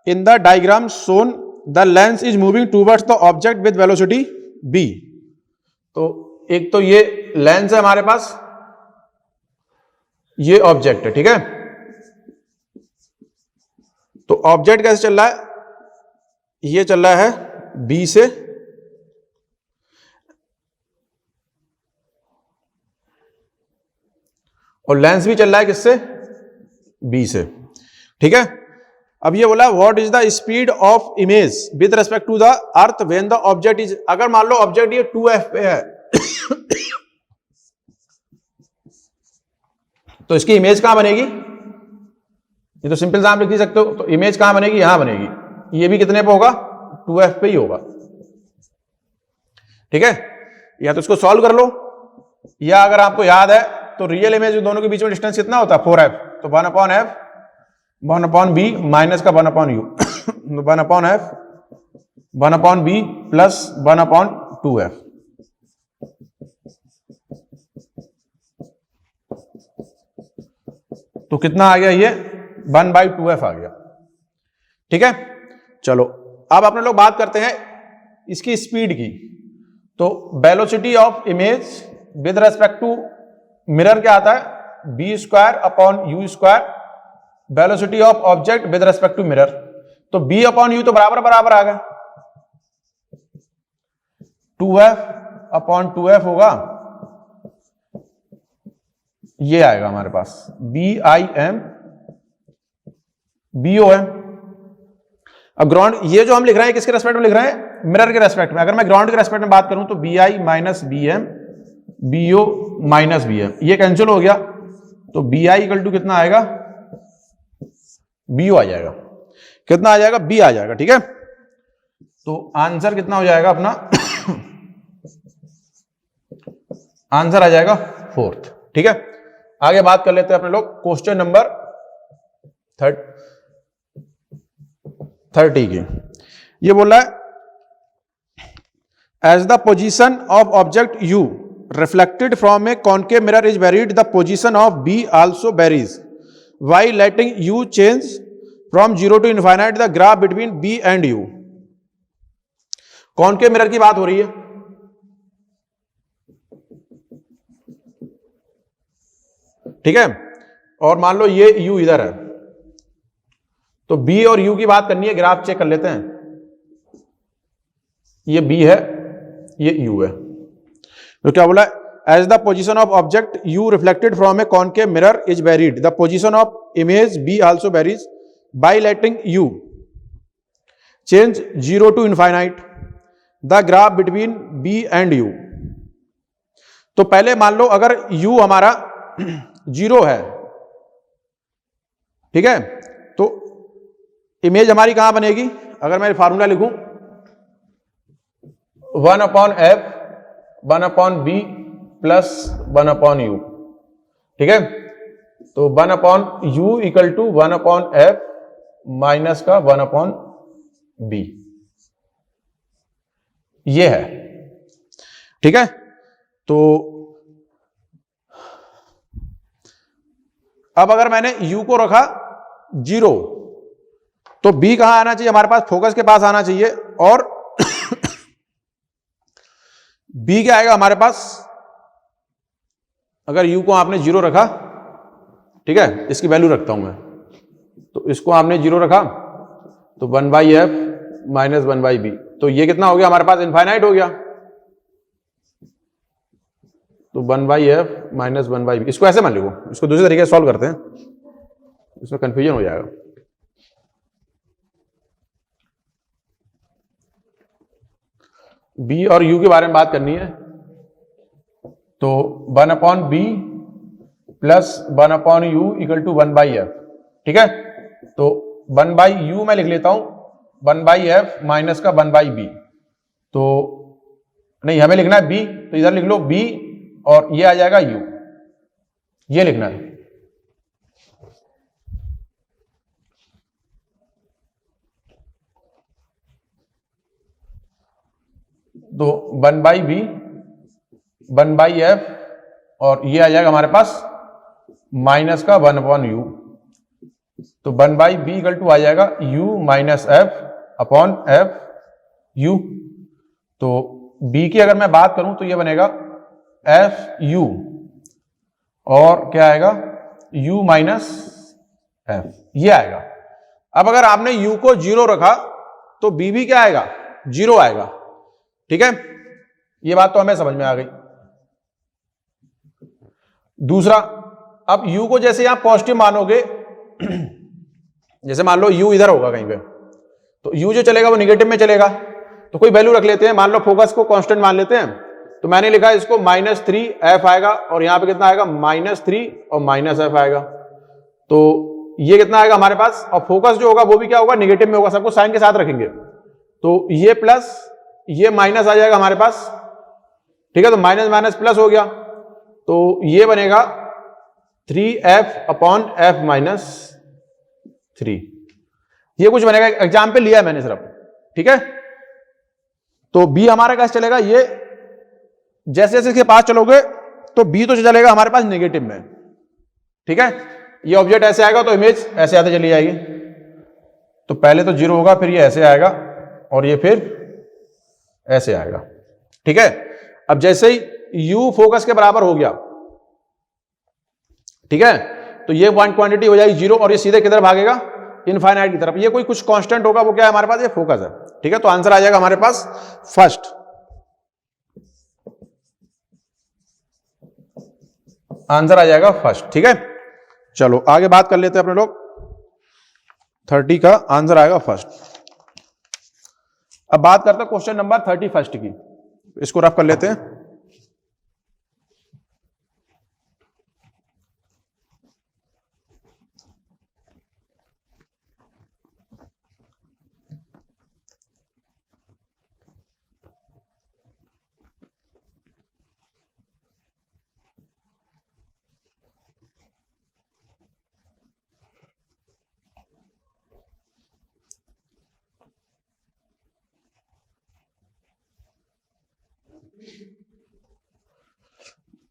S1: in the diagram shown the lens is moving towards the object with velocity b। तो एक तो ये लेंस है हमारे पास, ये ऑब्जेक्ट है। ठीक है, तो ऑब्जेक्ट कैसे चल रहा है, ये चल रहा है b से, और लेंस भी चल रहा है किससे, b से। ठीक है, अब ये बोला what is the speed of image with respect to the earth when the object is, अगर मान लो ऑब्जेक्ट ये 2f पे है तो इसकी इमेज कहां बनेगी, ये तो सिंपल सा आप लिख सकते हो, तो इमेज कहां बनेगी, यहां बनेगी। ये भी कितने पे होगा, 2f पे ही होगा। ठीक है, या तो इसको सॉल्व कर लो, या अगर आपको याद है तो रियल इमेज दोनों के बीच में डिस्टेंस कितना होता है, 4f, तो 1/f 1/b माइनस का 1/u 1/f 1/b plus 1/2f। तो कितना आ गया, ये 1/2f आ गया। ठीक है, चलो अब अपने लोग बात करते हैं इसकी स्पीड की। तो velocity of image with respect to mirror क्या आता है, b² / u², velocity of object with respect to mirror, तो b/u तो बराबर आ गया, 2f/2f होगा, ये आएगा हमारे पास BIM BOM। अब ग्राउंड, ये जो हम लिख रहे हैं किसके रेस्पेक्ट में लिख रहे हैं, मिरर के रेस्पेक्ट में। अगर मैं ग्राउंड के रेस्पेक्ट में बात करूं तो BI - BM BO - BM, ये कैंसिल हो गया, तो BI = कितना आएगा, BO आ जाएगा, कितना आ जाएगा, B आ जाएगा। ठीक है, तो आंसर कितना हो जाएगा अपना आंसर आ जाएगा 4th। ठीक है, आगे बात कर लेते हैं अपने लोग क्वेश्चन नंबर 30 की। ये बोला है as the position of object U reflected from a concave mirror is varied, the position of B also varies. While letting U change from 0 to infinite, the graph between B and U. Concave mirror की बात हो रही है। ठीक है, और मान लो ये U इधर है, तो B और U की बात करनी है, ग्राफ चेक कर लेते हैं। ये B है, ये U है, तो क्या बोला, as the position of object U reflected from a concave mirror is varied, the position of image B also varies by letting U change 0 to infinite, the graph between B and U। तो पहले मान लो अगर U हमारा 0 है, ठीक है, तो image हमारी कहां बनेगी, अगर मैं फार्मूला लिखूं 1/f 1/b प्लस 1/u, ठीक है। तो 1/u equal to 1/f minus का 1/b, ये है। ठीक है। तो अब अगर मैंने u को रखा 0, तो b कहां आना चाहिए हमारे पास, फोकस के पास आना चाहिए, और b क्या आएगा हमारे पास, अगर u को आपने 0 रखा, ठीक है, इसकी वैल्यू रखता हूं मैं, तो इसको आपने 0 रखा तो 1/f माइनस 1/b, तो ये कितना हो गया हमारे पास, इनफाइनाइट हो गया। तो 1/f माइनस 1/b, इसको ऐसे मान लो, इसको दूसरे तरीके से सॉल्व करते हैं, इसमें कंफ्यूजन हो जाएगा। b और u के बारे में बात करनी है, तो 1/b plus 1/u equal to 1/f, ठीक है। तो 1/u मैं लिख लेता हूं 1/f माइनस का 1/b, तो नहीं, हमें लिखना है b, तो इधर लिख लो b और ये आ जाएगा u, ये लिखना है। तो 1/b 1/f और ये आ जाएगा हमारे पास माइनस का 1/u, तो 1/b इक्वल टू आ जाएगा u minus f upon f u। तो b की अगर मैं बात करूं तो ये बनेगा f u, और क्या आएगा u माइनस f, ये आएगा। अब अगर आपने u को 0 रखा तो b भी क्या आएगा, 0 आएगा। ठीक है, ये बात तो हमें समझ में आ गई। दूसरा, अब u को जैसे यहां पॉजिटिव मानोगे, जैसे मान लो u इधर होगा कहीं पे, तो u जो चलेगा वो निगेटिव में चलेगा, तो कोई वैल्यू रख लेते हैं, मान लो फोकस को कांस्टेंट मान लेते हैं, तो मैंने लिखा है इसको -3f आएगा, और यहां पे कितना आएगा -3 और -f आएगा, तो ये कितना आएगा हमारे पास, और फोकस जो होगा वो भी क्या होगा, निगेटिव में होगा, सबको साइन के साथ रखेंगे, तो ये प्लस ये माइनस आ जाएगा हमारे पास। ठीक है, तो माइनस माइनस प्लस हो गया, तो ये बनेगा 3f अपॉन f माइनस 3, ये कुछ बनेगा, एग्जाम्पल लिया है मैंने सिर्फ। ठीक है, तो b हमारा कैसे चलेगा, ये जैसे जैसे इसके पास चलोगे तो b तो चलेगा हमारे पास नेगेटिव में। ठीक है, ये ऑब्जेक्ट ऐसे आएगा तो इमेज ऐसे आते चली जाएगी, तो पहले तो 0 होगा, फिर ये ऐसे आएगा, और ये फिर ऐसे आएगा। ठीक है, अब जैसे ही u फोकस के बराबर हो गया, ठीक है, तो ये पॉइंट क्वांटिटी हो जाएगी 0, और ये सीधे किधर भागेगा, इनफाइनाइट की तरफ। ये कोई कुछ कांस्टेंट होगा, वो क्या है हमारे पास, ये फोकस है। ठीक है, तो आंसर आ जाएगा हमारे पास फर्स्ट, आंसर आ जाएगा फर्स्ट। ठीक है, चलो आगे बात कर लेते हैं अपने लोग। 30 का आंसर आएगा फर्स्ट। अब बात करते हैं क्वेश्चन नंबर 31 की, इसको रफ कर लेते हैं।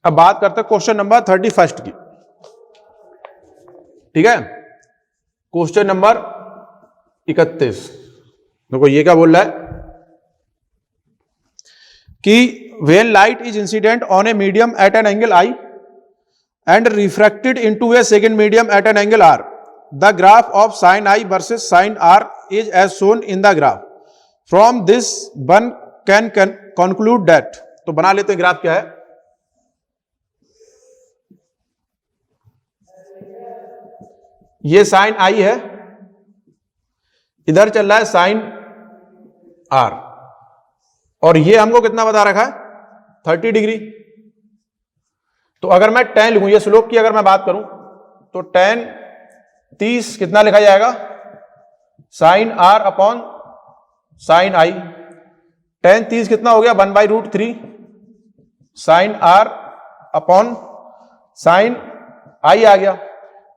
S1: अब बात करते हैं क्वेश्चन नंबर 31 की। ठीक है, क्वेश्चन नंबर 31, देखो ये क्या बोल रहा है कि when light is incident on a medium at an angle I and refracted into a second medium at an angle R, the graph of sin I versus sin R is as shown in the graph. From this one can conclude that, तो बना लेते हैं graph क्या है। ये sign I है, इधर चल रहा है साइन R, और ये हमको कितना बता रखा है 30 डिग्री। तो अगर मैं tan लिखूं, ये स्लोप की अगर मैं बात करूं, तो tan 30 कितना लिखा जाएगा, sine R upon sine I। tan 30 कितना हो गया, 1/√3 sine R upon sine I आ गया,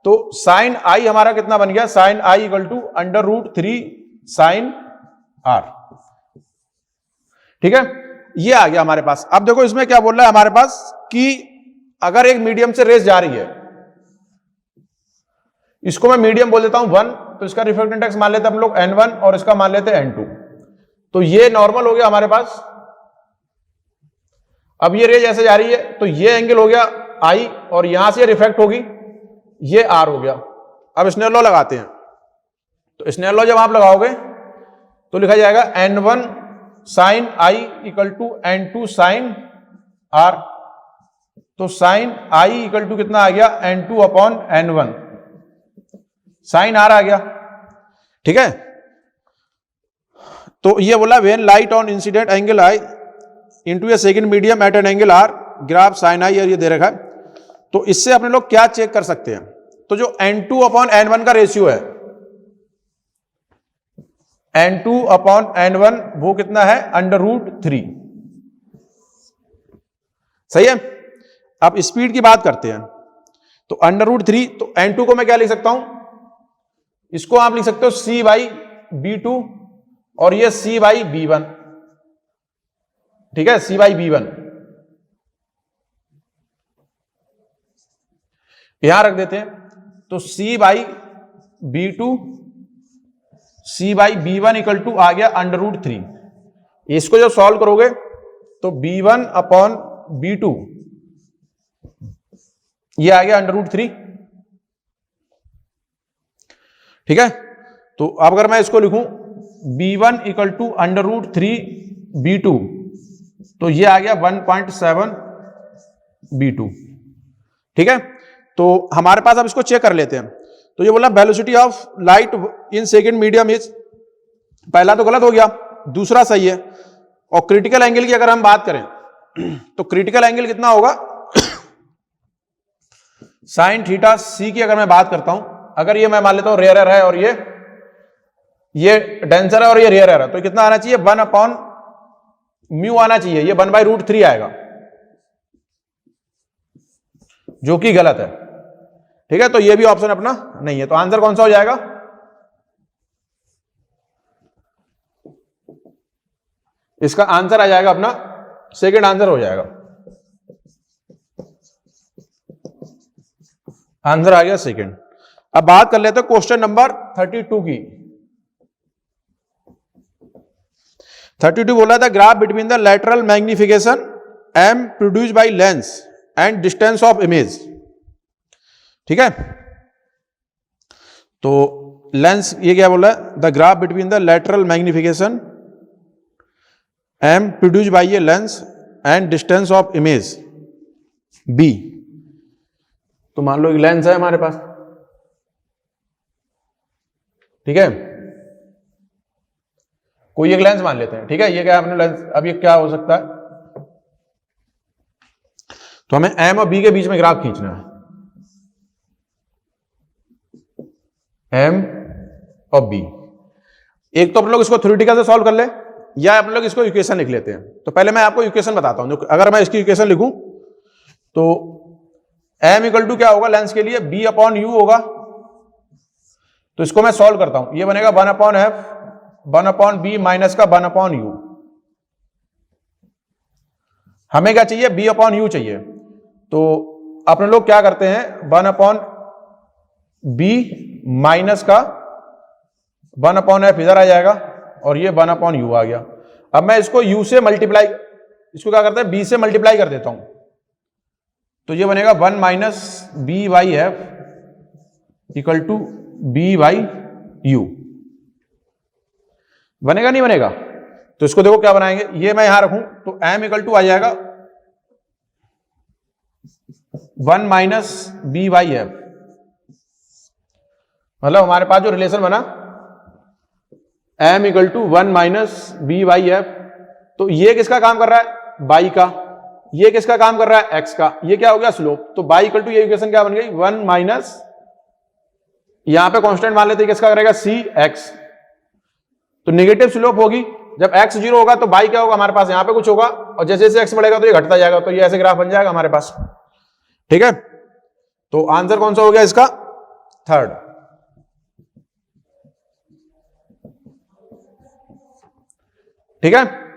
S1: तो साइन आई हमारा कितना बन गया, sine I equal to √3 sine R. ठीक है, ये आ गया हमारे पास। अब देखो इसमें क्या बोल रहा है हमारे पास कि अगर एक मीडियम से रेस जा रही है, इसको मैं मीडियम बोल देता हूं 1, तो इसका रिफ्रैक्टिव इंडेक्स मान लेते हैं हम लोग n1 और इसका मान लेते हैं n2। तो ये नॉर्मल हो गया हमारे पास। अब ये रेज ऐसे जा रही है तो ये एंगल हो गया I और यहां से रिफ्रैक्ट होगी, ये R हो गया। अब स्नेल लॉ लगाते हैं, तो स्नेल लॉ जब आप लगाओगे तो लिखा जाएगा n1 sine I equal to n2 sine R। तो साइन I इक्वल टू कितना आ गया, n2 upon n1 sign R आ गया। ठीक है, तो ये बोला when light on incident angle I into a second medium at an angle R graph sine I, ये दे रखा है। तो इससे अपने लोग क्या चेक कर सकते हैं, तो जो n2 अपॉन n1 का रेशियो है, n2 अपॉन n1 वो कितना है, √3। सही है। अब स्पीड की बात करते हैं, तो √3, तो n2 को मैं क्या लिख सकता हूं, इसको आप लिख सकते हो c/b2 और ये c/b1। ठीक है, c/b1 यहां रख देते हैं। तो c/b2 c/b1 इक्वल टू आ गया √3। इसको जब सॉल्व करोगे तो b1 अपॉन b2 ये आ गया √3। ठीक है, तो अब अगर मैं इसको लिखूं b1 इक्वल टू √3 b2, तो ये आ गया 1.7 b2। ठीक है, तो हमारे पास अब इसको चेक कर लेते हैं। तो ये बोला velocity of light in second medium is, पहला तो गलत हो गया, दूसरा सही है। और क्रिटिकल एंगल की अगर हम बात करें तो क्रिटिकल एंगल कितना होगा, साइन थीटा c की अगर मैं बात करता हूं, अगर ये मैं मान लेता हूं रेयरर है और ये डेंसर है और ये रेयरर है, तो कितना आना चाहिए, 1 अपॉन म्यू आना चाहिए, ये 1/√3 आएगा, जो कि गलत है। ठीक है, तो ये भी ऑप्शन अपना नहीं है। तो आंसर कौन सा हो जाएगा, इसका आंसर आ जाएगा अपना सेकंड आंसर हो जाएगा। आंसर आ गया सेकंड। अब बात कर लेते हैं क्वेश्चन नंबर 32 की। 32 बोला था graph between the lateral magnification m produced by lens and distance of image. ठीक है, तो लेंस ये क्या बोला है, the graph between the lateral magnification m produced by a lens and distance of image b। तो मान लो एक लेंस है हमारे पास, ठीक है, कोई एक लेंस मान लेते हैं। ठीक है, ये क्या अपने लेंस, अब ये क्या हो सकता है, तो हमें m और b के बीच में ग्राफ खींचना है, m और b। एक तो अपन लोग इसको थ्योरेटिकल से सॉल्व कर ले, या अपन लोग इसको इक्वेशन लिख लेते हैं। तो पहले मैं आपको इक्वेशन बताता हूं। अगर मैं इसकी इक्वेशन लिखूं तो m इक्वल टू क्या होगा लेंस के लिए, b अपॉन u होगा। तो इसको मैं सॉल्व करता हूं, ये बनेगा 1/f 1/b माइनस का 1/u। हमें क्या चाहिए, b अपॉन u चाहिए। तो अपने लोग क्या करते हैं, 1/b माइनस का 1/f इधर आ जाएगा और ये 1/u आ गया। अब मैं इसको u से मल्टीप्लाई, इसको क्या करते हैं, b से मल्टीप्लाई कर देता हूं। तो ये बनेगा 1 minus b/f equal to b/u। बनेगा नहीं बनेगा, तो इसको देखो क्या बनाएंगे, ये मैं यहां रखूं तो m इक्वल टू आ जाएगा 1 माइनस b/f। मतलब हमारे पास जो रिलेशन बना m equal to 1 minus b/f, तो ये किसका काम कर रहा है, y का, ये किसका काम कर रहा है, x का, ये क्या हो गया स्लोप। तो y इक्वल टू ये इक्वेशन क्या बन गई, 1 माइनस, यहां पे कांस्टेंट मान लेते हैं, किसका करेगा, c x। तो नेगेटिव स्लोप होगी, जब x 0 होगा तो y क्या होगा, हमारे पास यहां पे कुछ होगा, और जैसे जैसे x बढ़ेगा तो ये घटता जाएगा। तो ये ऐसे ग्राफ बन जाएगा हमारे पास। ठीक है, तो आंसर कौन सा हो गया इसका? थर्ड। ठीक है।